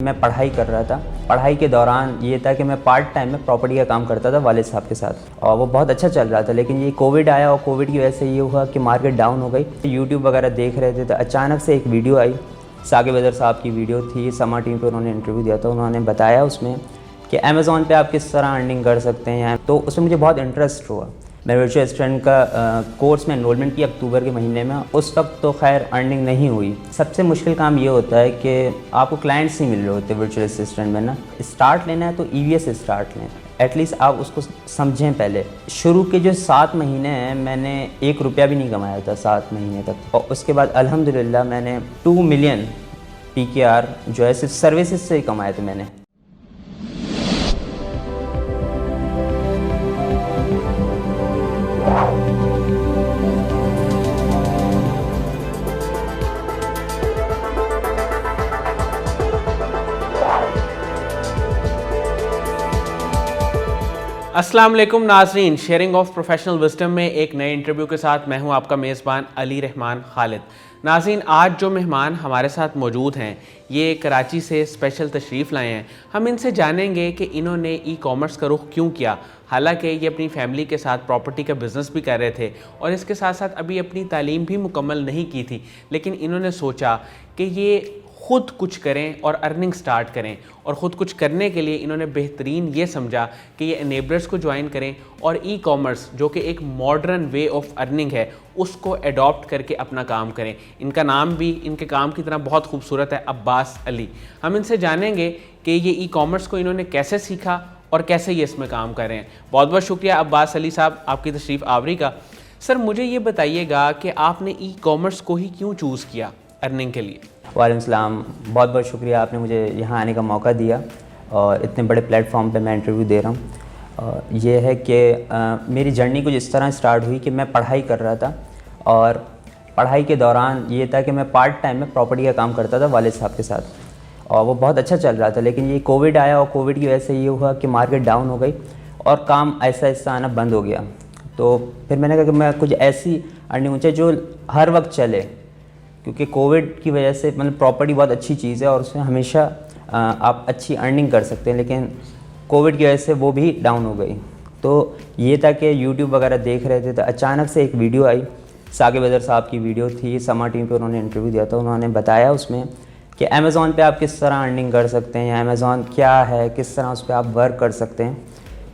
मैं पढ़ाई कर रहा था। पढ़ाई के दौरान ये था कि मैं पार्ट टाइम में प्रॉपर्टी का काम करता था वालिद साहब के साथ, और वो बहुत अच्छा चल रहा था। लेकिन ये कोविड आया और कोविड की वजह से ये हुआ कि मार्केट डाउन हो गई। यूट्यूब वगैरह देख रहे थे तो अचानक से एक वीडियो आई, साकिब अदर साहब की वीडियो थी। समा टीवी पे उन्होंने इंटरव्यू दिया था। उन्होंने बताया उसमें कि अमेज़ॉन पे आप किस तरह अर्निंग कर सकते हैं। तो उसमें मुझे बहुत इंटरेस्ट हुआ। मैं वर्चुअल असिस्टेंट का कोर्स में एनरोलमेंट की अक्टूबर के महीने में। उस वक्त तो खैर अर्निंग नहीं हुई। सबसे मुश्किल काम ये होता है कि आपको क्लाइंट्स नहीं मिल रहे होते वर्चुअल असिस्टेंट में ना। स्टार्ट लेना है तो ईवीएस से स्टार्ट लें, एटलीस्ट आप उसको समझें पहले। शुरू के जो 7 महीने हैं मैंने 1 रुपया भी नहीं कमाया था 7 महीने तक, और उसके बाद अल्हम्दुलिल्लाह मैंने 2 मिलियन PKR जो है सिर्फ सर्विसेज से ही कमाए थे मैंने। अस्सलाम वालेकुम नाज़रीन, शेयरिंग ऑफ प्रोफेशनल विजडम में एक नए इंटरव्यू के साथ मैं हूं आपका मेज़बान अली रहमान खालिद। नाज़रीन, आज जो मेहमान हमारे साथ मौजूद हैं ये कराची से स्पेशल तशरीफ़ लाए हैं। हम इनसे जानेंगे कि इन्होंने ई-कॉमर्स का रुख क्यों किया। हालांकि ये अपनी फैमिली के साथ प्रॉपर्टी का बिज़नेस भी कर रहे थे और इसके साथ साथ अभी अपनी तालीम भी मुकम्मल नहीं की थी, लेकिन इन्होंने सोचा कि ये ख़ुद कुछ करें और अर्निंग स्टार्ट करें। और ख़ुद कुछ करने के लिए इन्होंने बेहतरीन ये समझा कि ये एनेबलर्स को ज्वाइन करें और ई-कॉमर्स जो कि एक मॉडर्न वे ऑफ अर्निंग है उसको अडॉप्ट करके अपना काम करें। इनका नाम भी इनके काम की तरह बहुत खूबसूरत है, अब्बास अली। हम इनसे जानेंगे कि ये ई-कॉमर्स को इन्होंने कैसे सीखा और कैसे ये इसमें काम कर रहे हैं। बहुत बहुत शुक्रिया अब्बास अली साहब आपकी तशरीफ़ आवरी का। सर, मुझे ये बताइएगा कि आपने ई-कॉमर्स को ही क्यों चूज़ किया अर्निंग के लिए? वालेकुम सलाम, बहुत बहुत शुक्रिया आपने मुझे यहाँ आने का मौका दिया और इतने बड़े प्लेटफॉर्म पे मैं इंटरव्यू दे रहा हूँ। ये है कि मेरी जर्नी कुछ इस तरह स्टार्ट हुई कि मैं पढ़ाई कर रहा था, और पढ़ाई के दौरान ये था कि मैं पार्ट टाइम में प्रॉपर्टी का काम करता था वालिद साहब के साथ, और वो बहुत अच्छा चल रहा था। लेकिन ये कोविड आया और कोविड की वजह से ये हुआ कि मार्केट डाउन हो गई और काम ऐसा ऐसा आना बंद हो गया। तो फिर मैंने कहा कि मैं कुछ ऐसी अर्निंग चाहिए जो हर वक्त चले, क्योंकि कोविड की वजह से मतलब प्रॉपर्टी बहुत अच्छी चीज़ है और उसमें हमेशा आप अच्छी अर्निंग कर सकते हैं। लेकिन कोविड की वजह से वो भी डाउन हो गई। तो ये था कि यूट्यूब वगैरह देख रहे थे तो अचानक से एक वीडियो आई, साकिब अदर साहब की वीडियो थी। समा टीवी पे उन्होंने इंटरव्यू दिया था। उन्होंने बताया उसमें कि अमेज़ॉन पे आप किस तरह अर्निंग कर सकते हैं, अमेज़ॉन क्या है, किस तरह उस पर आप वर्क कर सकते हैं,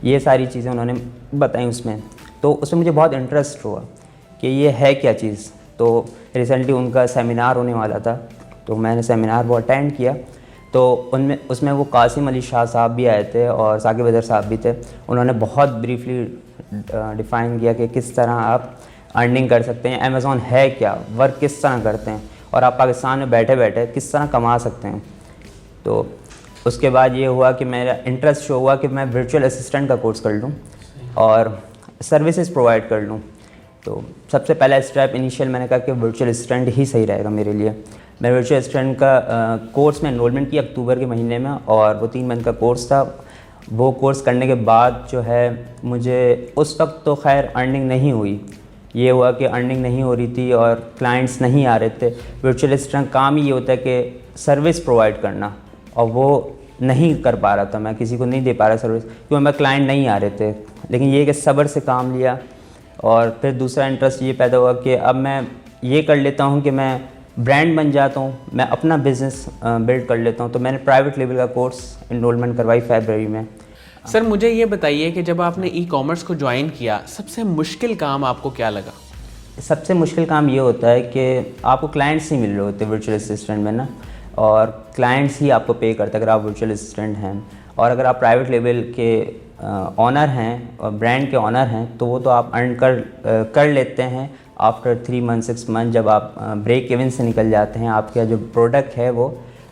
ये सारी चीज़ें उन्होंने बताई उसमें। तो उसमें मुझे बहुत इंटरेस्ट हुआ कि ये है क्या चीज़। तो रिसेंटली उनका सेमिनार होने वाला था, तो मैंने सेमिनार वो अटेंड किया। तो उसमें वो कासिम अली शाह साहब भी आए थे और साकिब अदर साहब भी थे। उन्होंने बहुत ब्रीफली डिफ़ाइन किया कि किस तरह आप अर्निंग कर सकते हैं, अमेज़ॉन है क्या, वर्क किस तरह करते हैं, और आप पाकिस्तान में बैठे बैठे किस तरह कमा सकते हैं। तो उसके बाद ये हुआ कि मेरा इंटरेस्ट शो हुआ कि मैं वर्चुअल असिस्टेंट का कोर्स कर लूँ और सर्विसेज प्रोवाइड कर लूँ। तो सबसे पहला स्टेप इनिशियल मैंने कहा कि वर्चुअल असिस्टेंट ही सही रहेगा मेरे लिए। मैं वर्चुअल असिस्टेंट का कोर्स में एनरोलमेंट की अक्टूबर के महीने में, और वो 3 मंथ का कोर्स था। वो कोर्स करने के बाद जो है मुझे उस वक्त तो खैर अर्निंग नहीं हुई। ये हुआ कि अर्निंग नहीं हो रही थी और क्लाइंट्स नहीं आ रहे थे। वर्चुअल असिस्टेंट काम ही ये होता है कि सर्विस प्रोवाइड करना, और वो नहीं कर पा रहा था, मैं किसी को नहीं दे पा रहा सर्विस, क्योंकि मेरे क्लाइंट नहीं आ रहे थे। लेकिन ये कि सब्र से काम लिया, और फिर दूसरा इंटरेस्ट ये पैदा हुआ कि अब मैं ये कर लेता हूँ कि मैं ब्रांड बन जाता हूँ, मैं अपना बिज़नेस बिल्ड कर लेता हूँ। तो मैंने प्राइवेट लेवल का कोर्स एनरोलमेंट करवाई फरवरी में। सर, मुझे ये बताइए कि जब आपने ई-कॉमर्स को ज्वाइन किया सबसे मुश्किल काम आपको क्या लगा? सबसे मुश्किल काम ये होता है कि आपको क्लाइंट्स ही मिल रहे होते वर्चुअल असिस्टेंट में ना, और क्लाइंट्स ही आपको पे करते हैं अगर आप वर्चुअल असिस्टेंट हैं। और अगर आप प्राइवेट लेवल के ऑनर हैं और ब्रांड के ऑनर हैं तो वो तो आप अर्न कर लेते हैं आफ्टर 3 मंथ 6 मंथ, जब आप ब्रेक इवन से निकल जाते हैं, आपका जो प्रोडक्ट है वो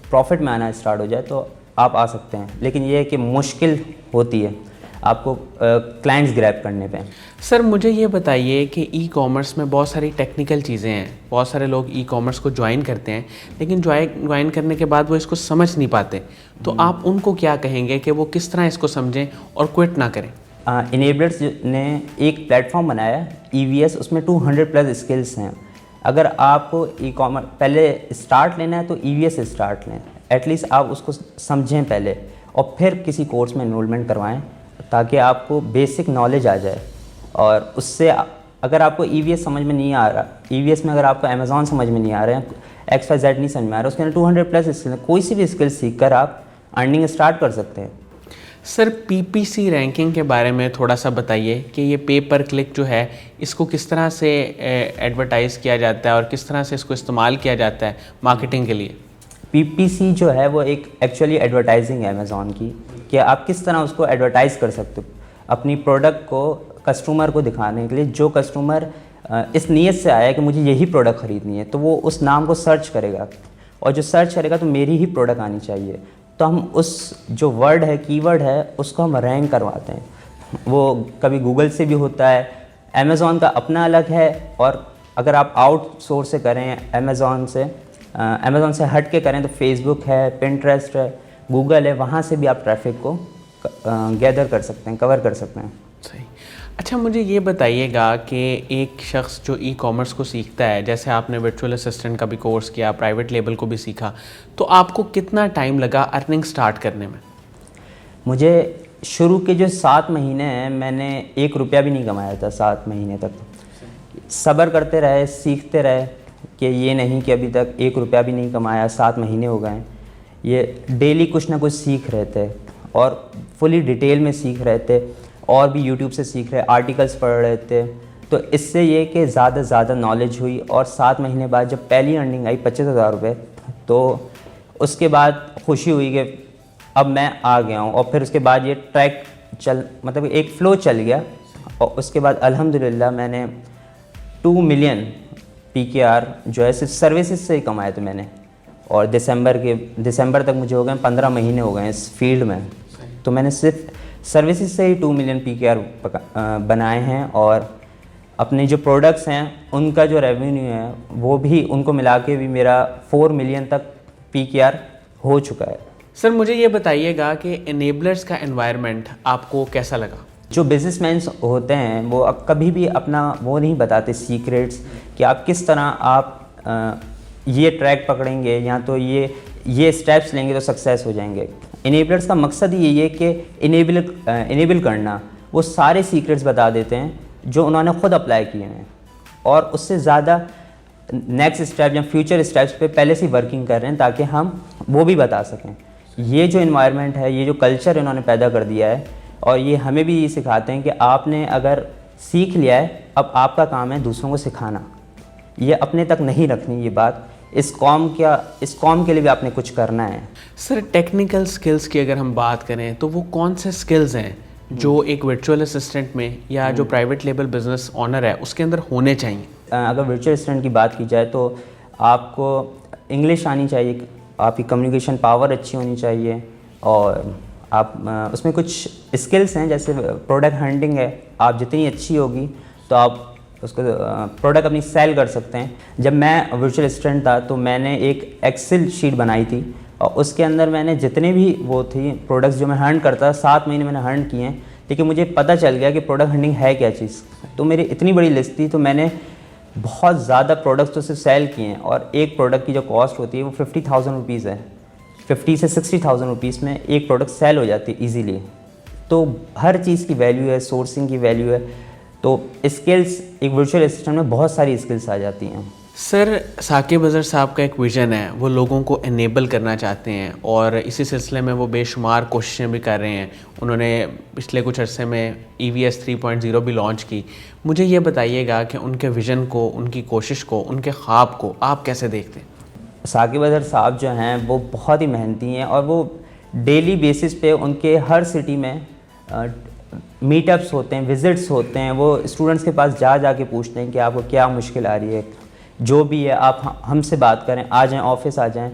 प्रॉफिट में आना स्टार्ट हो जाए तो आप आ सकते हैं। लेकिन ये है कि मुश्किल होती है आपको क्लाइंट्स ग्रैब करने पे। सर, मुझे ये बताइए कि ई-कॉमर्स में बहुत सारी टेक्निकल चीज़ें हैं। बहुत सारे लोग ई-कॉमर्स को ज्वाइन करते हैं लेकिन ज्वाइन करने के बाद वो इसको समझ नहीं पाते, तो आप उनको क्या कहेंगे कि वो किस तरह इसको समझें और क्विट ना करें? इनेबलर्स ने एक प्लेटफॉर्म बनाया EVS, उसमें 200+ स्किल्स हैं। अगर आपको ई-कॉमर्स पहले स्टार्ट लेना है तो EVS से स्टार्ट लें, एटलीस्ट आप उसको समझें पहले और फिर किसी कोर्स में एनरोलमेंट करवाएं, ताकि आपको बेसिक नॉलेज आ जाए। और उससे अगर आपको EVS समझ में नहीं आ रहा, EVS में अगर आपको अमेज़ॉन समझ में नहीं आ रहा है, XYZ नहीं समझ में आ रहा है, उसके अंदर 200+ स्किल, कोई सी भी स्किल सीख कर आप अर्निंग स्टार्ट कर सकते हैं। सर PPC रैंकिंग के बारे में थोड़ा सा बताइए कि ये पे पर क्लिक जो है इसको किस तरह से एडवर्टाइज़ किया जाता है और किस तरह से इसको इस्तेमाल किया जाता है मार्केटिंग के लिए। PPC जो है वो एक एक्चुअली एडवर्टाइजिंग है अमेज़ॉन की, कि आप किस तरह उसको एडवर्टाइज़ कर सकते हो अपनी प्रोडक्ट को कस्टमर को दिखाने के लिए। जो कस्टमर इस नीयत से आया कि मुझे यही प्रोडक्ट ख़रीदनी है, तो वो उस नाम को सर्च करेगा, और जो सर्च करेगा तो मेरी ही प्रोडक्ट आनी चाहिए। तो हम उस जो वर्ड है, कीवर्ड है, उसको हम रैंक करवाते हैं। वो कभी गूगल से भी होता है, अमेज़ॉन का अपना अलग है, और अगर आप आउटसोर्स से करें अमेज़ॉन से हट के करें तो फेसबुक है, पिंटरेस्ट है, गूगल है, वहाँ से भी आप ट्रैफिक को गैदर कर सकते हैं, कवर कर सकते हैं। सही। अच्छा, मुझे ये बताइएगा कि एक शख्स जो ई-कॉमर्स को सीखता है, जैसे आपने वर्चुअल असिस्टेंट का भी कोर्स किया, प्राइवेट लेबल को भी सीखा, तो आपको कितना टाइम लगा अर्निंग स्टार्ट करने में? मुझे शुरू के जो 7 महीने हैं, मैंने 1 रुपया भी नहीं कमाया था 7 महीने तक। सब्र करते रहे, सीखते रहे, कि ये नहीं कि अभी तक 1 रुपया भी नहीं कमाया, 7 महीने हो गए। ये डेली कुछ ना कुछ सीख रहे थे, और फुली डिटेल में सीख रहे थे, और भी यूट्यूब से सीख रहे, आर्टिकल्स पढ़ रहे थे। तो इससे ये कि ज़्यादा से ज़्यादा नॉलेज हुई, और 7 महीने बाद जब पहली अर्निंग आई 25,000 रुपये, तो उसके बाद खुशी हुई कि अब मैं आ गया हूँ। और फिर उसके बाद ये ट्रैक मतलब एक फ़्लो चल गया, और उसके बाद अल्हम्दुलिल्लाह मैंने 2 मिलियन PKR जो है सिर्फ सर्विसेज से ही कमाए थे मैंने। और दिसंबर तक मुझे हो गए 15 महीने हो गए इस फील्ड में, तो मैंने सिर्फ सर्विसेज से ही 2 मिलियन PKR बनाए हैं। और अपने जो प्रोडक्ट्स हैं उनका जो रेवेन्यू है वो भी, उनको मिला के भी मेरा 4 मिलियन तक PKR हो चुका है। सर मुझे ये बताइएगा कि इनेबलर्स का एनवायरनमेंट आपको कैसा लगा? जो बिजनेसमैन होते हैं वो अब कभी भी अपना वो नहीं बताते सीक्रेट्स, कि आप किस तरह आप ये ट्रैक पकड़ेंगे, या तो ये स्टेप्स लेंगे तो सक्सेस हो जाएंगे। इनेबलर्स का मकसद ही यही है कि इनेबल करना। वो सारे सीक्रेट्स बता देते हैं जो उन्होंने ख़ुद अप्लाई किए हैं, और उससे ज़्यादा नेक्स्ट स्टेप या फ्यूचर स्टेप्स पे पहले से वर्किंग कर रहे हैं, ताकि हम वो भी बता सकें। ये जो इन्वायरमेंट है, ये जो कल्चर इन्होंने पैदा कर दिया है, और ये हमें भी ये सिखाते हैं कि आपने अगर सीख लिया है, अब आपका काम है दूसरों को सिखाना। ये अपने तक नहीं रखनी ये बात, इस कौम के लिए भी आपने कुछ करना है। सर टेक्निकल स्किल्स की अगर हम बात करें तो वो कौन से स्किल्स हैं जो एक वर्चुअल असिस्टेंट में या जो प्राइवेट लेबल बिजनेस ओनर है उसके अंदर होने चाहिए? अगर वर्चुअल असिस्टेंट की बात की जाए तो आपको इंग्लिश आनी चाहिए, आपकी कम्युनिकेशन पावर अच्छी होनी चाहिए, और आप उसमें कुछ स्किल्स हैं, जैसे प्रोडक्ट हंटिंग है। आप जितनी अच्छी होगी तो आप उसको प्रोडक्ट अपनी सेल कर सकते हैं। जब मैं वर्चुअल असिस्टेंट था तो मैंने एक एक्सेल शीट बनाई थी, और उसके अंदर मैंने जितने भी वो थी प्रोडक्ट्स जो मैं हंट करता, 7 महीने मैंने हंट किए हैं, लेकिन मुझे पता चल गया कि प्रोडक्ट हंटिंग है क्या चीज़। तो मेरी इतनी बड़ी लिस्ट थी, तो मैंने बहुत ज़्यादा प्रोडक्ट्स तो सिर्फ सेल किए हैं, और एक प्रोडक्ट की जो कॉस्ट होती है वो 50,000 रुपीज़ है। 50 से 60,000 रुपीज़ में एक प्रोडक्ट सेल हो जाती है ईजीली। तो हर चीज़ की वैल्यू है, सोर्सिंग की वैल्यू है। तो स्किल्स, एक वर्चुअल असिस्टेंट में बहुत सारी स्किल्स आ जाती हैं। सर साकिब अज़हर साहब का एक विज़न है, वो लोगों को इनेबल करना चाहते हैं, और इसी सिलसिले में वो बेशुमार कोशिशें भी कर रहे हैं। उन्होंने पिछले कुछ अरसे में EVS 3.0 भी लॉन्च की। मुझे ये बताइएगा कि उनके विज़न को, उनकी कोशिश को, उनके ख्वाब को आप कैसे देखते हैं? साकिब अज़हर साहब जो हैं वो बहुत ही मेहनती हैं, और वो डेली बेसिस पे उनके हर सिटी में मीटअप्स होते हैं, विज़िट्स होते हैं। वो स्टूडेंट्स के पास जा के पूछते हैं कि आपको क्या मुश्किल आ रही है, जो भी है आप हमसे बात करें, आ जाएं, ऑफिस आ जाएं।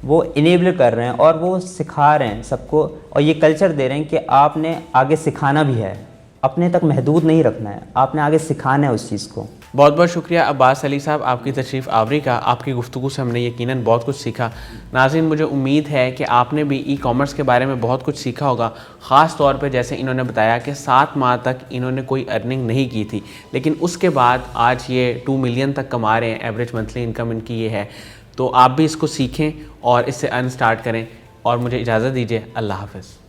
वो इनेबल कर रहे हैं, और वो सिखा रहे हैं सबको, और ये कल्चर दे रहे हैं कि आपने आगे सिखाना भी है, अपने तक महदूद नहीं रखना है, आपने आगे सिखाना है उस चीज़ को। बहुत बहुत शुक्रिया अब्बास अली साहब आपकी तशरीफ़ आवरी का। आपकी गुफ्तगू से हमने यकीनन बहुत कुछ सीखा। नाज़रीन, मुझे उम्मीद है कि आपने भी ई-कॉमर्स के बारे में बहुत कुछ सीखा होगा। ख़ास तौर पे जैसे इन्होंने बताया कि 7 माह तक इन्होंने कोई अर्निंग नहीं की थी, लेकिन उसके बाद आज ये 2 मिलियन तक कमा रहे हैं, एवरेज मंथली इनकम इनकी ये है। तो आप भी इसको सीखें और इससे अर्न स्टार्ट करें। और मुझे इजाज़त दीजिए, अल्लाह हाफ़िज़।